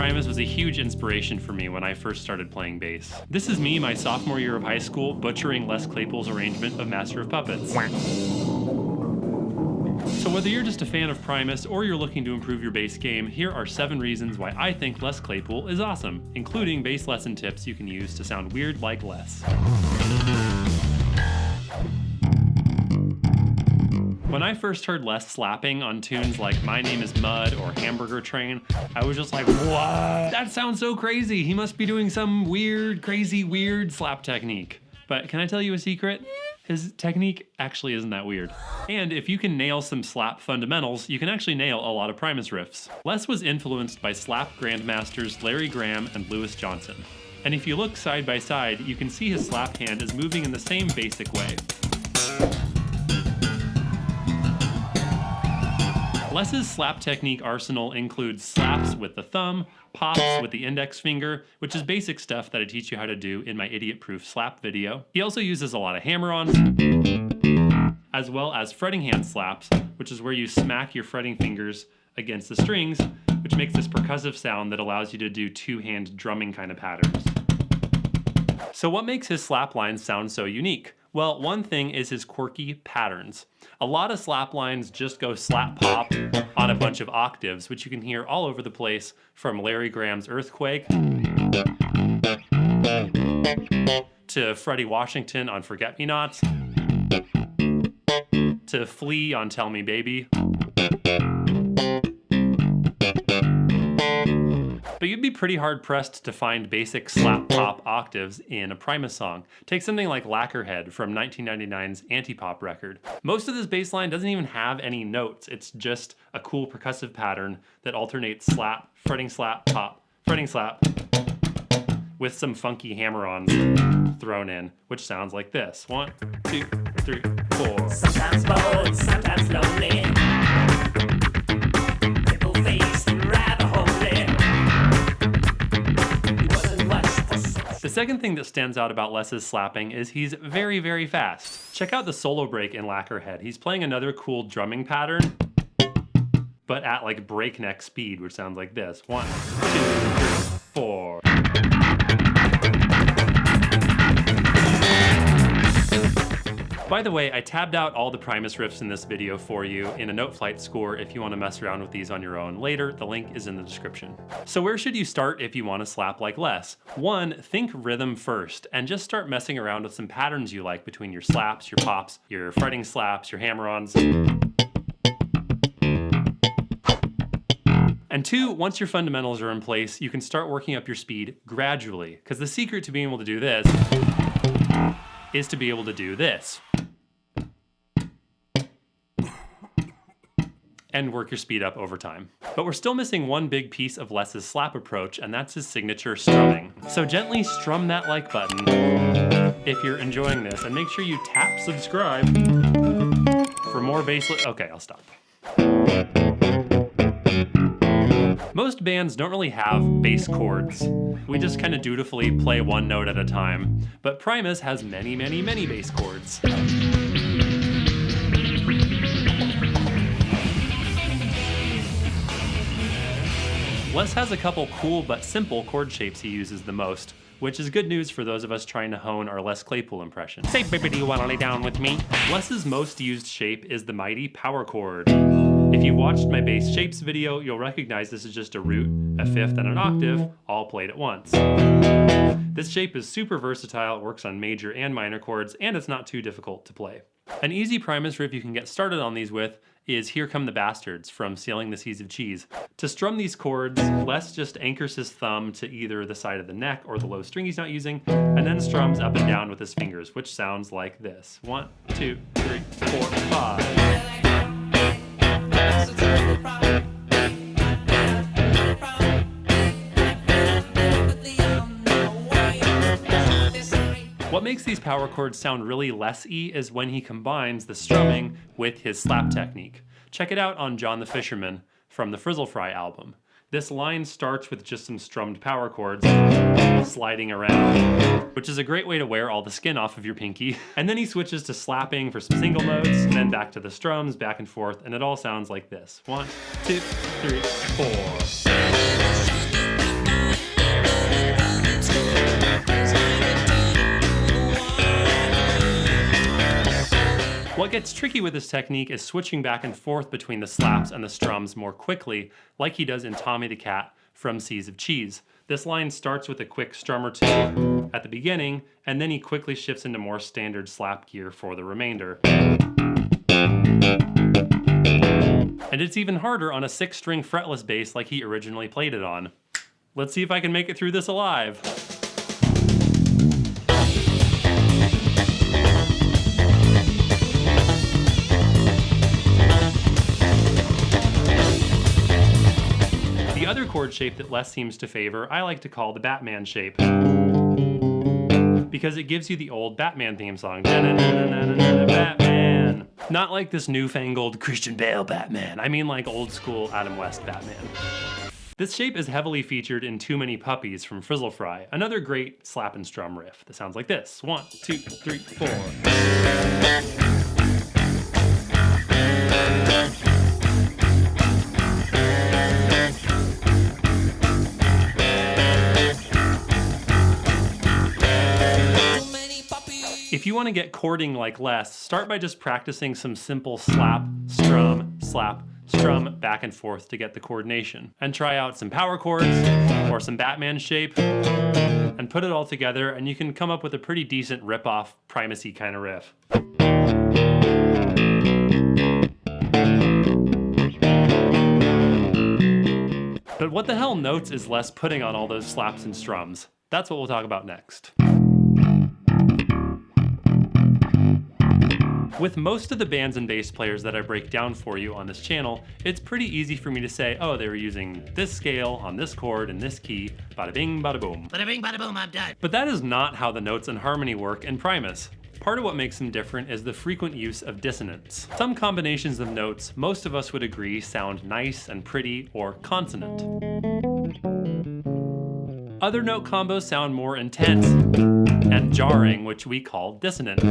Primus was a huge inspiration for me when I first started playing bass. This is me my sophomore year of high school butchering Les Claypool's arrangement of Master of Puppets. So whether you're just a fan of Primus or you're looking to improve your bass game, here are 7 reasons why I think Les Claypool is awesome, including bass lesson tips you can use to sound weird like Les. When I first heard Les slapping on tunes like My Name is Mud or Hamburger Train, I was just like, what? That sounds so crazy. He must be doing some weird, crazy, weird slap technique. But can I tell you a secret? His technique actually isn't that weird. And if you can nail some slap fundamentals, you can actually nail a lot of Primus riffs. Les was influenced by slap grandmasters Larry Graham and Louis Johnson. And if you look side by side, you can see his slap hand is moving in the same basic way. Les's slap technique arsenal includes slaps with the thumb, pops with the index finger, which is basic stuff that I teach you how to do in my idiot-proof slap video. He also uses a lot of hammer-ons, as well as fretting hand slaps, which is where you smack your fretting fingers against the strings, which makes this percussive sound that allows you to do two-hand drumming kind of patterns. So what makes his slap lines sound so unique? Well, one thing is his quirky patterns. A lot of slap lines just go slap pop on a bunch of octaves, which you can hear all over the place, from Larry Graham's Earthquake to Freddie Washington on Forget Me Nots to Flea on Tell Me Baby. But you'd be pretty hard-pressed to find basic slap-pop octaves in a Primus song. Take something like Lacquerhead from 1999's Antipop record. Most of this bass line doesn't even have any notes. It's just a cool percussive pattern that alternates slap, fretting slap, pop, fretting slap, with some funky hammer-ons thrown in, which sounds like this. 1, 2, 3, 4. Sometimes bold, sometimes lonely. The second thing that stands out about Les's slapping is he's very, very fast. Check out the solo break in Lacquerhead. He's playing another cool drumming pattern, but at like breakneck speed, which sounds like this. 1, 2, 3, 4. By the way, I tabbed out all the Primus riffs in this video for you in a Noteflight score if you want to mess around with these on your own later. The link is in the description. So where should you start if you want to slap like Les? 1, think rhythm first, and just start messing around with some patterns you like between your slaps, your pops, your fretting slaps, your hammer-ons. And 2, once your fundamentals are in place, you can start working up your speed gradually, because the secret to being able to do this is to be able to do this. And work your speed up over time. But we're still missing one big piece of Les's slap approach, and that's his signature strumming. So gently strum that like button if you're enjoying this, and make sure you tap subscribe for more bass. Okay, I'll stop. Most bands don't really have bass chords. We just kind of dutifully play one note at a time. But Primus has many, many, many bass chords. Les has a couple cool but simple chord shapes he uses the most, which is good news for those of us trying to hone our Les Claypool impression. Say, baby, do you want to lay down with me? Les's most used shape is the mighty power chord. If you've watched my bass shapes video, you'll recognize this is just a root, a fifth, and an octave, all played at once. This shape is super versatile, it works on major and minor chords, and it's not too difficult to play. An easy Primus riff you can get started on these with is Here Come the Bastards from Sailing the Seas of Cheese. To strum these chords, Les just anchors his thumb to either the side of the neck or the low string he's not using, and then strums up and down with his fingers, which sounds like this. 1, 2, 3, 4, 5. What makes these power chords sound really Les-y is when he combines the strumming with his slap technique. Check it out on John the Fisherman from the Frizzle Fry album. This line starts with just some strummed power chords sliding around, which is a great way to wear all the skin off of your pinky. And then he switches to slapping for some single notes, and then back to the strums, back and forth, and it all sounds like this. 1, 2, 3, 4. What gets tricky with this technique is switching back and forth between the slaps and the strums more quickly, like he does in Tommy the Cat from Seas of Cheese. This line starts with a quick strum or two at the beginning, and then he quickly shifts into more standard slap gear for the remainder. And it's even harder on a 6-string fretless bass like he originally played it on. Let's see if I can make it through this alive. The other chord shape that Les seems to favor, I like to call the Batman shape, because it gives you the old Batman theme song. Batman. Not like this newfangled Christian Bale Batman. I mean like old school Adam West Batman. This shape is heavily featured in Too Many Puppies from Frizzle Fry, another great slap and strum riff that sounds like this. 1, 2, 3, 4. If you want to get chording like Les, start by just practicing some simple slap, strum, back and forth to get the coordination. And try out some power chords or some Batman shape and put it all together and you can come up with a pretty decent rip-off Primacy kind of riff. But what the hell notes is Les putting on all those slaps and strums? That's what we'll talk about next. With most of the bands and bass players that I break down for you on this channel, it's pretty easy for me to say, oh, they were using this scale on this chord in this key, bada bing, bada boom. Bada bing, bada boom, I'm done. But that is not how the notes and harmony work in Primus. Part of what makes them different is the frequent use of dissonance. Some combinations of notes, most of us would agree, sound nice and pretty or consonant. Other note combos sound more intense and jarring, which we call dissonant.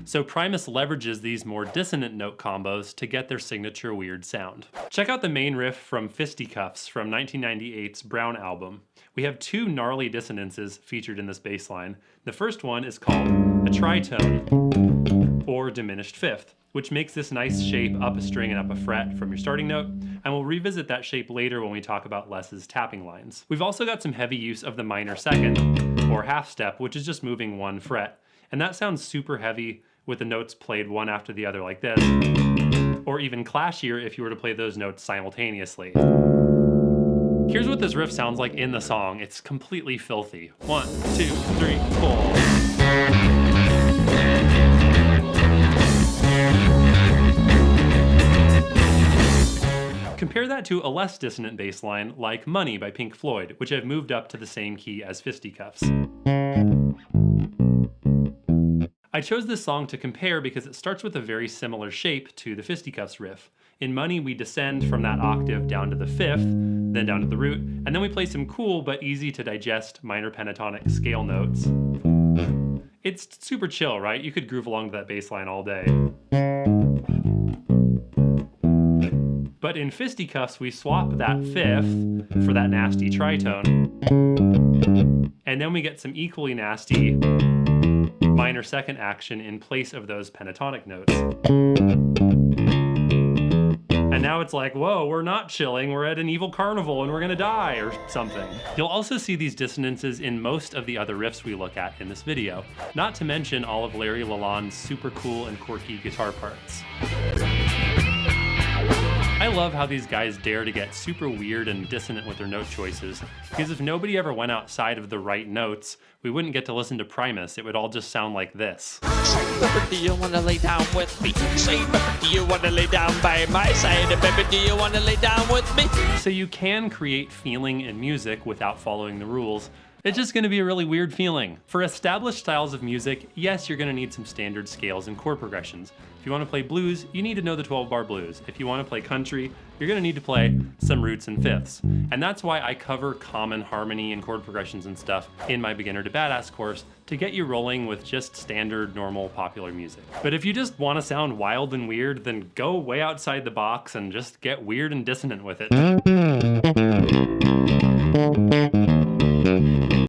So Primus leverages these more dissonant note combos to get their signature weird sound. Check out the main riff from Fisticuffs from 1998's Brown album. We have 2 gnarly dissonances featured in this bass line. The first one is called a tritone, or diminished fifth, which makes this nice shape up a string and up a fret from your starting note, and we'll revisit that shape later when we talk about Les's tapping lines. We've also got some heavy use of the minor second, or half step, which is just moving 1 fret, and that sounds super heavy with the notes played one after the other like this, or even clashier if you were to play those notes simultaneously. Here's what this riff sounds like in the song. It's completely filthy. 1, 2, 3, 4. Compare that to a less dissonant bass line like Money by Pink Floyd, which I've moved up to the same key as Fisticuffs. I chose this song to compare because it starts with a very similar shape to the Fisticuffs riff. In Money, we descend from that octave down to the 5th, then down to the root, and then we play some cool but easy to digest minor pentatonic scale notes. It's super chill, right? You could groove along to that bass line all day. But in Fisticuffs, we swap that 5th for that nasty tritone, and then we get some equally nasty minor second action in place of those pentatonic notes. And now it's like, whoa, we're not chilling, we're at an evil carnival and we're gonna die or something. You'll also see these dissonances in most of the other riffs we look at in this video, not to mention all of Larry Lalonde's super cool and quirky guitar parts. I love how these guys dare to get super weird and dissonant with their note choices, because if nobody ever went outside of the right notes, we wouldn't get to listen to Primus. It would all just sound like this. Say, baby, do you wanna lay down with me? Say, baby, do you wanna lay down by my side? Baby, do you wanna lay down with me? So you can create feeling in music without following the rules. It's just gonna be a really weird feeling. For established styles of music, yes, you're gonna need some standard scales and chord progressions. If you wanna play blues, you need to know the 12-bar blues. If you wanna play country, you're gonna need to play some roots and fifths. And that's why I cover common harmony and chord progressions and stuff in my Beginner to Badass course to get you rolling with just standard, normal, popular music. But if you just wanna sound wild and weird, then go way outside the box and just get weird and dissonant with it.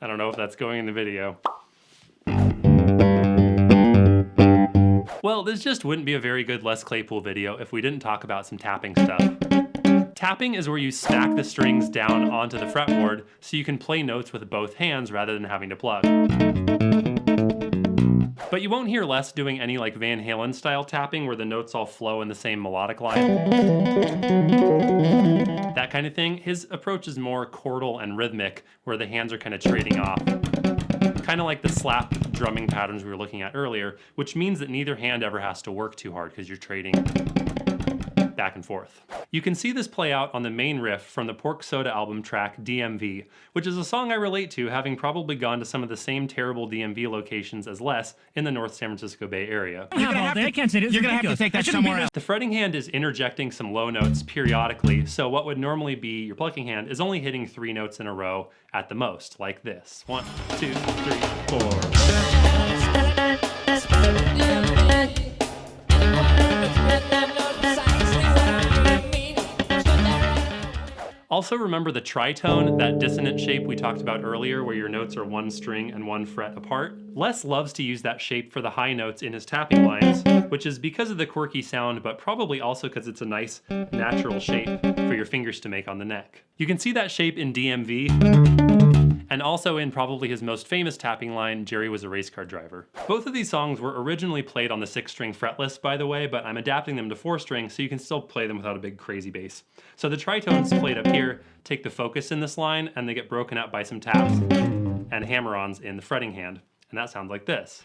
I don't know if that's going in the video. Well, this just wouldn't be a very good Les Claypool video if we didn't talk about some tapping stuff. Tapping is where you smack the strings down onto the fretboard so you can play notes with both hands rather than having to plug. But you won't hear Les doing any like Van Halen style tapping where the notes all flow in the same melodic line. That kind of thing. His approach is more chordal and rhythmic where the hands are kind of trading off. Kind of like the slap drumming patterns we were looking at earlier, which means that neither hand ever has to work too hard because you're trading back and forth. You can see this play out on the main riff from the Pork Soda album track DMV, which is a song I relate to, having probably gone to some of the same terrible DMV locations as Les in the North San Francisco Bay Area. You're gonna have to take that somewhere else. The fretting hand is interjecting some low notes periodically, so what would normally be your plucking hand is only hitting 3 notes in a row at the most, like this. 1, 2, 3, 4. Also remember the tritone, that dissonant shape we talked about earlier where your notes are 1 string and 1 fret apart. Les loves to use that shape for the high notes in his tapping lines, which is because of the quirky sound, but probably also because it's a nice, natural shape for your fingers to make on the neck. You can see that shape in DMV, and also in probably his most famous tapping line, Jerry Was a Race Car Driver. Both of these songs were originally played on the 6-string fretless, by the way, but I'm adapting them to 4-string so you can still play them without a big crazy bass. So the tritones played up here take the focus in this line, and they get broken up by some taps and hammer-ons in the fretting hand, and that sounds like this.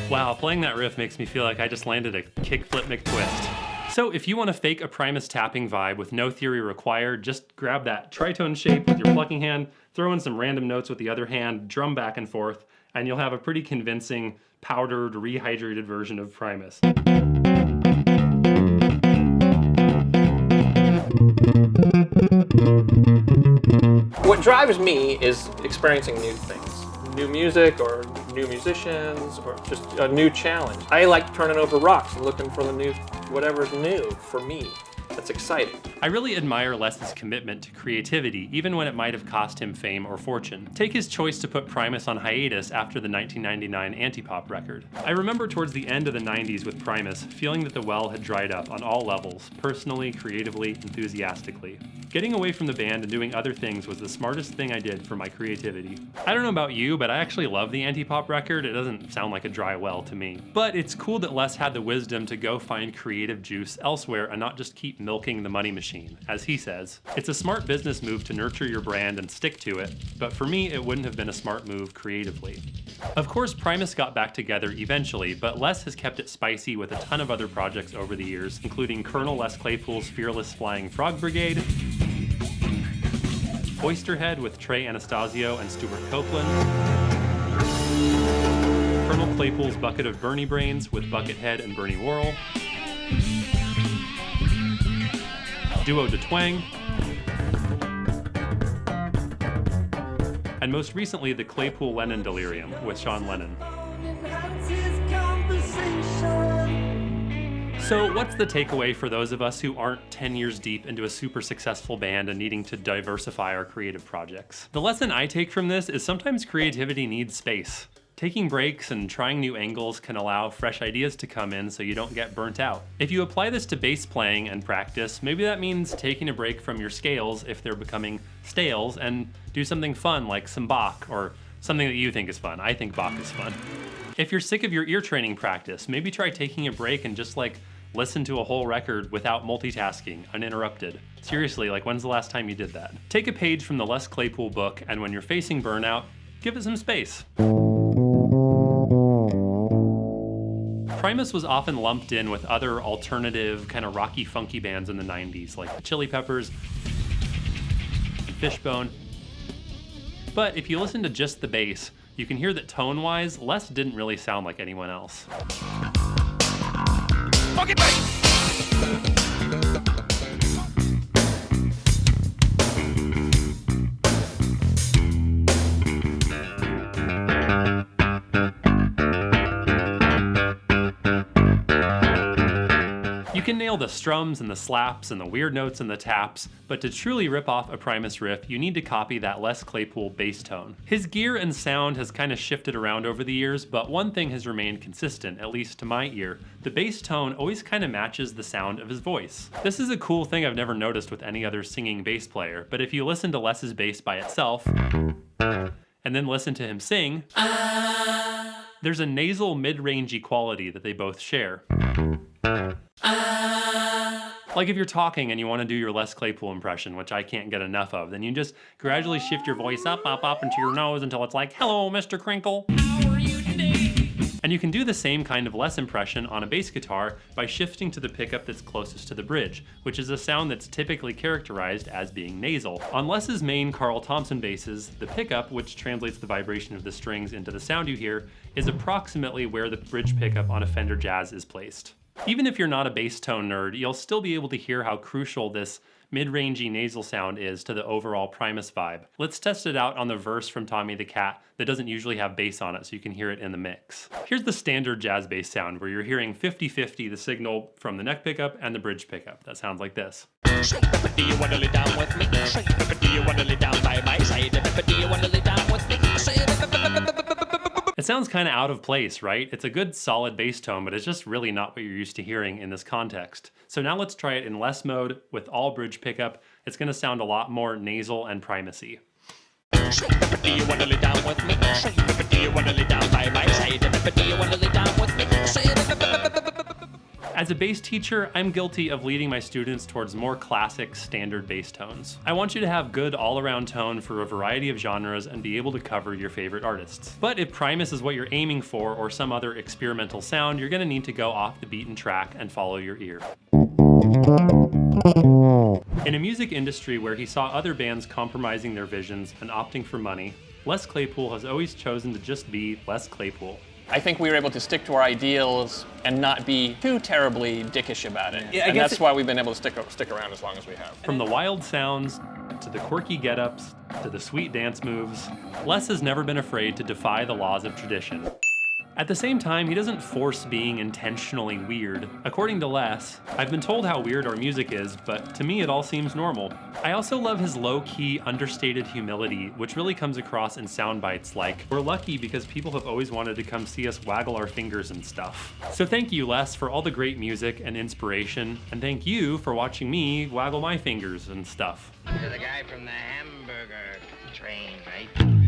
Wow, playing that riff makes me feel like I just landed a kickflip McTwist. So if you want to fake a Primus tapping vibe with no theory required, just grab that tritone shape with your plucking hand, throw in some random notes with the other hand, drum back and forth, and you'll have a pretty convincing, powdered, rehydrated version of Primus. What drives me is experiencing new things. New music or new musicians or just a new challenge. I like turning over rocks and looking for the new, whatever's new for me. That's exciting. I really admire Les's commitment to creativity, even when it might have cost him fame or fortune. Take his choice to put Primus on hiatus after the 1999 Antipop record. I remember towards the end of the 90s with Primus, feeling that the well had dried up on all levels, personally, creatively, enthusiastically. Getting away from the band and doing other things was the smartest thing I did for my creativity. I don't know about you, but I actually love the Antipop record. It doesn't sound like a dry well to me. But it's cool that Les had the wisdom to go find creative juice elsewhere and not just keep milking the money machine, as he says. It's a smart business move to nurture your brand and stick to it, but for me, it wouldn't have been a smart move creatively. Of course, Primus got back together eventually, but Les has kept it spicy with a ton of other projects over the years, including Colonel Les Claypool's Fearless Flying Frog Brigade, Oysterhead with Trey Anastasio and Stuart Copeland, Colonel Claypool's Bucket of Bernie Brains with Buckethead and Bernie Worrell, Duo de Twang, and most recently the Claypool-Lennon Delirium with Sean Lennon. So what's the takeaway for those of us who aren't 10 years deep into a super successful band and needing to diversify our creative projects? The lesson I take from this is sometimes creativity needs space. Taking breaks and trying new angles can allow fresh ideas to come in so you don't get burnt out. If you apply this to bass playing and practice, maybe that means taking a break from your scales if they're becoming stales and do something fun like some Bach or something that you think is fun. I think Bach is fun. If you're sick of your ear training practice, maybe try taking a break and just listen to a whole record without multitasking, uninterrupted. Seriously, when's the last time you did that? Take a page from the Les Claypool book, and when you're facing burnout, give it some space. Primus was often lumped in with other alternative, kind of rocky, funky bands in the 90s, like the Chili Peppers, and Fishbone. But if you listen to just the bass, you can hear that tone-wise, Les didn't really sound like anyone else. Fucking bass! You can nail the strums and the slaps and the weird notes and the taps, but to truly rip off a Primus riff, you need to copy that Les Claypool bass tone. His gear and sound has kind of shifted around over the years, but one thing has remained consistent, at least to my ear. The bass tone always kind of matches the sound of his voice. This is a cool thing I've never noticed with any other singing bass player, but if you listen to Les's bass by itself, and then listen to him sing, there's a nasal mid-rangey quality that they both share. Like if you're talking and you want to do your Les Claypool impression, which I can't get enough of, then you just gradually shift your voice up into your nose until it's like, "Hello, Mr. Crinkle. How are you today?" And you can do the same kind of Les impression on a bass guitar by shifting to the pickup that's closest to the bridge, which is a sound that's typically characterized as being nasal. On Les's main Carl Thompson basses, the pickup, which translates the vibration of the strings into the sound you hear, is approximately where the bridge pickup on a Fender Jazz is placed. Even if you're not a bass tone nerd, you'll still be able to hear how crucial this mid-rangey nasal sound is to the overall Primus vibe. Let's test it out on the verse from Tommy the Cat that doesn't usually have bass on it, so you can hear it in the mix. Here's the standard jazz bass sound, where you're hearing 50-50 the signal from the neck pickup and the bridge pickup. That sounds like this. Do you wanna lay down with me? Do you wanna lay down by my side? Do you wanna lay down with me? It sounds kind of out of place, right? It's a good solid bass tone, but it's just really not what you're used to hearing in this context. So now let's try it in Les mode with all bridge pickup. It's gonna sound a lot more nasal and Primus-y. Do you wanna lay down with me? Do you wanna lay down by my side? Do you wanna lay down with me? As a bass teacher, I'm guilty of leading my students towards more classic, standard bass tones. I want you to have good all-around tone for a variety of genres and be able to cover your favorite artists. But if Primus is what you're aiming for, or some other experimental sound, you're gonna need to go off the beaten track and follow your ear. In a music industry where he saw other bands compromising their visions and opting for money, Les Claypool has always chosen to just be Les Claypool. I think we were able to stick to our ideals and not be too terribly dickish about it. Yeah, and that's why we've been able to stick around as long as we have. From the wild sounds, to the quirky get-ups, to the sweet dance moves, Les has never been afraid to defy the laws of tradition. At the same time, he doesn't force being intentionally weird. According to Les, "I've been told how weird our music is, but to me it all seems normal." I also love his low-key, understated humility, which really comes across in sound bites like, "We're lucky because people have always wanted to come see us waggle our fingers and stuff." So thank you, Les, for all the great music and inspiration, and thank you for watching me waggle my fingers and stuff. You're the guy from the hamburger train, right?